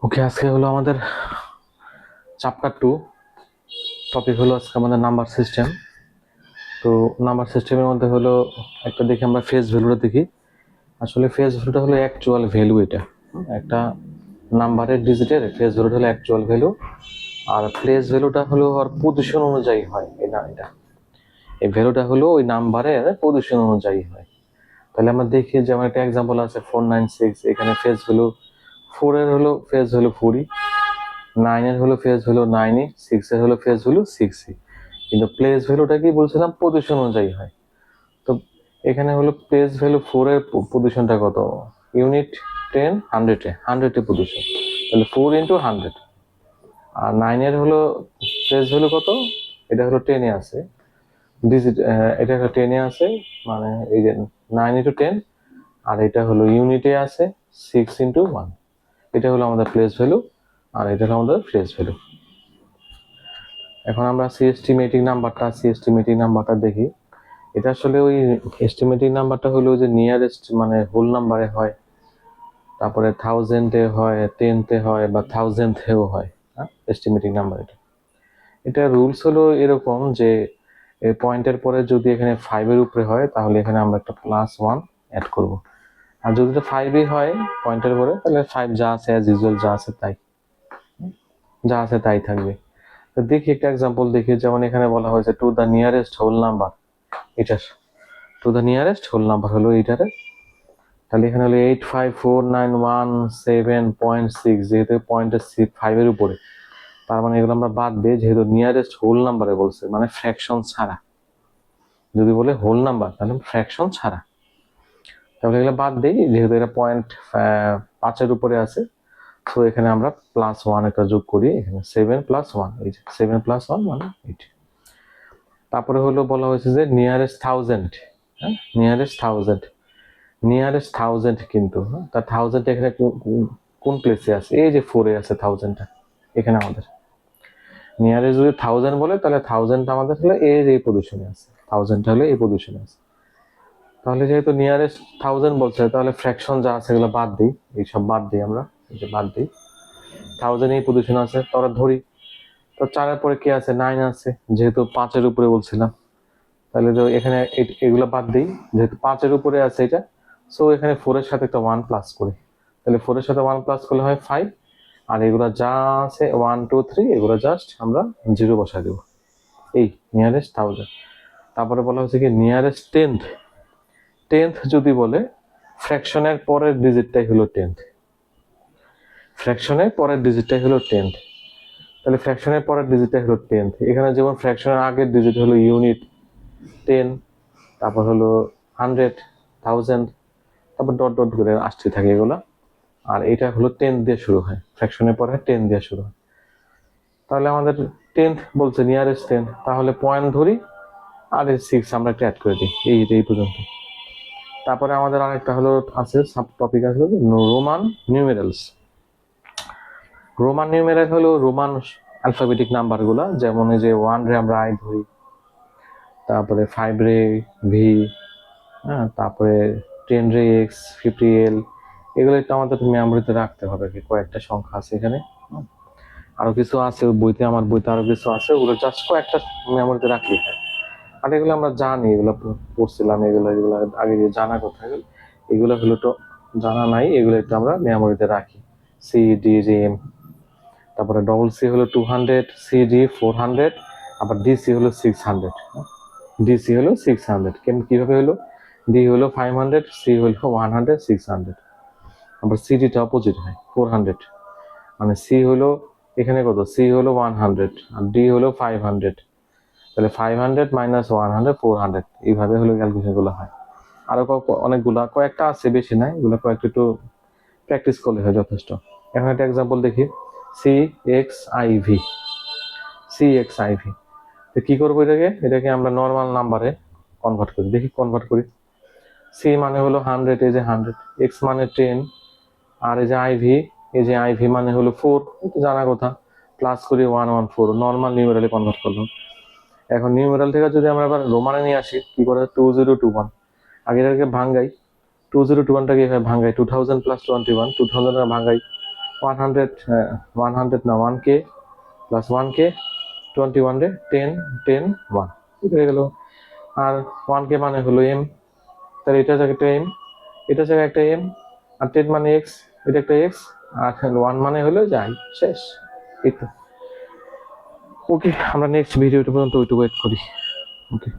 ওকে, আজকে হলো আমাদের চ্যাপ্টার 2। টপিক হলো আজকে আমাদের নাম্বার সিস্টেম। তো নাম্বার সিস্টেমের মধ্যে হলো একটা দেখি আমরা ফেস ভ্যালুটা দেখি। আসলে ফেস ভ্যালুটা হলো অ্যাকচুয়াল ভ্যালু। এটা একটা নাম্বারের ডিজিটের ফেস ভ্যালুটা হলো অ্যাকচুয়াল ভ্যালু, আর প্লেস ভ্যালুটা হলো ওর পজিশন অনুযায়ী হয়। এটা এই ভ্যালুটা হলো ওই নাম্বারের পজিশন অনুযায়ী হয়। তাহলে আমরা দেখি, যেমন একটা এক্সাম্পল আছে 496। এখানে ফেস ভ্যালু 4 এর হলো ফেস ভ্যালু 4ই, 9 এর হলো ফেস ভ্যালু 9ই, 6 এর হলো ফেস ভ্যালু 6ই। কিন্তু প্লেস ভ্যালুটা কি বলছিলাম, পজিশন অনুযায়ী হয়। তো এখানে হলো প্লেস ভ্যালু 4 এর পজিশনটা কত, ইউনিট 10 100 এ পজিশন, তাহলে 4 ইন্টু 100। আর 9 এর হলো প্লেস ভ্যালু কত, এটা হলো 10 এ আছে ডিজিট, এটা হলো 10 এ আছে, মানে এই যে 9 ইন্টু 10। আর এটা হলো ইউনিটে আছে 6 ইন্টু 1। এটা হলো আমাদের প্লেস ভ্যালু, আর এটা হলো আমাদের ফেস ভ্যালু। এখন আমরা সিএসটিমেটিক নাম্বারটা দেখি। এটা আসলে ওই এস্টিমেটিং নাম্বারটা হলো যে নিয়ারেস্ট, মানে হোল নাম্বারে হয়, তারপরে 1000-এ হয়, 10তে হয়, বা 1000th-এও হয়। এস্টিমেটিং নাম্বার এটা রুলস হলো এরকম যে পয়েন্টের পরে যদি এখানে 5 এর উপরে হয়, তাহলে এখানে আমরা একটা +1 অ্যাড করব। আর যদি এটা 5ই হয় পয়েন্টের পরে, তাহলে 5 যা আছে অ্যাজ ইউজুয়াল যা আছে তাই থাকবে। তো দেখি একটা এক্সাম্পল দেখি, যেমন এখানে বলা হয়েছে to the nearest whole number. এটার to the nearest whole number হলো এইটারে, তাহলে এখানে হলো 854917.6। যেহেতু পয়েন্টের 5 এর উপরে, তার মানে এগুলো আমরা বাদ দিই, যেহেতু নিয়ারেস্ট হোল নাম্বারে বলছে, মানে ফ্র্যাকশন ছাড়া। যদি বলে হোল নাম্বার, তাহলে ফ্র্যাকশন ছাড়া, তাহলে এগুলো বাদ দিই, যেহেতু এটা পয়েন্ট 5 এর উপরে আছে। তো এখানে আমরা +1 একটা যোগ করি, এখানে 7 + 1, এই যে 7 + 1 মানে 8। তারপরে হলো বলা হয়েছে যে নিয়ারেস্ট 1000, নিয়ারেস্ট 1000 কিন্তু, তার 1000 এখানে কোন প্লেসে আছে, এই যে 4 এ আছে 1000টা। এখানে আমাদের নিয়ারেস্ট যদি 1000 বলে, তাহলে 1000টা আমাদের হলো এই পজিশনে আছে, 1000টা হলো এই পজিশনে আছে। তাহলে যেহেতু নিয়ারেস্ট 1000 বলছে, তাহলে ফ্র্যাকশন যা আছে এগুলো বাদ দিই, এইসব বাদ দিই আমরা, এই যে বাদ দিই। 1000 এই পজিশন আছে, তোরা ধরি। তো 4 এর পরে কি আছে, 9 আছে, যেহেতু 5 এর উপরে বলছিলাম। তাহলে তো এখানে এগুলো বাদ দিই, যেহেতু 5 এর উপরে আছে এটা। সো এখানে 4 এর সাথে একটা 1 প্লাস করি, তাহলে 4 এর সাথে 1 প্লাস করলে হয় 5। আর এগুলো যা আছে 1 2 3, এগুলো জাস্ট আমরা 0 বসাই দেবো, এই নিয়ারেস্ট 1000। তারপরে বলা হচ্ছে কি নিয়ারেস্ট 10th যদি বলে, ফ্র্যাকশনের পরের ডিজিটটাই হলো 10th, ফ্র্যাকশনের পরের ডিজিটটাই হলো 10th। তাহলে ফ্র্যাকশনের পরের ডিজিটটাই হলো 10th। এখানে যেমন ফ্র্যাকশনের আগের ডিজিট হলো ইউনিট 10, তারপর হলো 100, 1000, তারপর ডট ডট করে আসতে থাকে এগুলো। আর এটা হলো 10 দিয়ে শুরু হয়, ফ্র্যাকশনের পরে 10 দিয়ে শুরু হয়। তাহলে আমাদের 10th বলছে নিয়ারেস্ট 10, তাহলে পয়েন্ট ধরি, আর 6 আমরা একটা অ্যাড করে দিই, এই পর্যন্ত। তারপরে আমাদের আরেকটা হলো আছে, সাব টপিক আছে রোমান নিউমেরালস। রোমান নিউমেরাল হলো রোমান অ্যালফাবেটিক নাম্বারগুলো, যেমন এই যে 1 রে আমরা আই ধরি, তারপরে 5 রে ভি, তারপরে 10 রে এক্স, 50 এল। এগুলো একটু আমাদের মেমোরিতে রাখতে হবে, কয়েকটা সংখ্যা আছে এখানে, আরো কিছু আছে বইতে, আমার বইতে আরো কিছু আছে, ওগুলো জাস্ট কয়েকটা মেমোরিতে রাখলেই হয়। আর এগুলো আমরা জানি, এগুলো পড়ছিলাম, এগুলো আগে জানা কথা, এগুলো হলো তো জানা নাই, এগুলো একটু আমরা মেমোরিতে রাখি। সি ডি জি এম, তারপরে ডবল সি হলো 200, সি ডি 400, আবার ডিসি হলো 600, ডিসি হলো 600। কিভাবে হলো, ডি হলো 500, সি হলো 100, 600। আবার সিডিটা অপোজিট হয়, 400, মানে সি হলো এখানে কত, সি হলো 100 আর ডি হলো 500। তাহলে 500 মাইনাস 100, 400, এইভাবে হলো ক্যালকুলেশন গুলো হয়। আরো অনেকগুলা, কয়েকটা আছে, বেশি নাই, এগুলো কয়েকটা একটু প্র্যাকটিস করলে হয় যথেষ্ট। এখন একটা এক্সাম্পল দেখি, C X I V, C X I V. তো কি করবো, এটাকে আমরা নর্মাল নাম্বারে কনভার্ট করি, দেখি কনভার্ট করি। সি মানে হলো 100, এই যে 100, এক্স মানে 10, আর এই যে আইভি, এই যে আইভি মানে হলো 4, এটা জানা কথা, প্লাস করি 114, নর্মাল নিউমেরালে কনভার্ট করলাম। এখন নিউমেরাল থেকে যদি আমরা এবার রোমানে নিয়ে আসি, কি করে, 2021, আগে এটাকে ভাঙ্গাই, 2021টাকে এভাবে ভাঙ্গাই, 2000 + 21, 2000 ভাঙ্গাই, 100 না 1k প্লাস 1k 21 রে 10 10 1 হয়ে গেল। আর 1k মানে হলো m, তাহলে এটা জায়গায় একটা m, এটা জায়গায় একটা m, আর 10 মানে x, এটা একটা x, আর 1 মানে হলো যাই, শেষ। এই তো। ওকে, আমরা নেক্সট ভিডিওটা পর্যন্ত ওইটুকু ওয়েট করি। ওকে।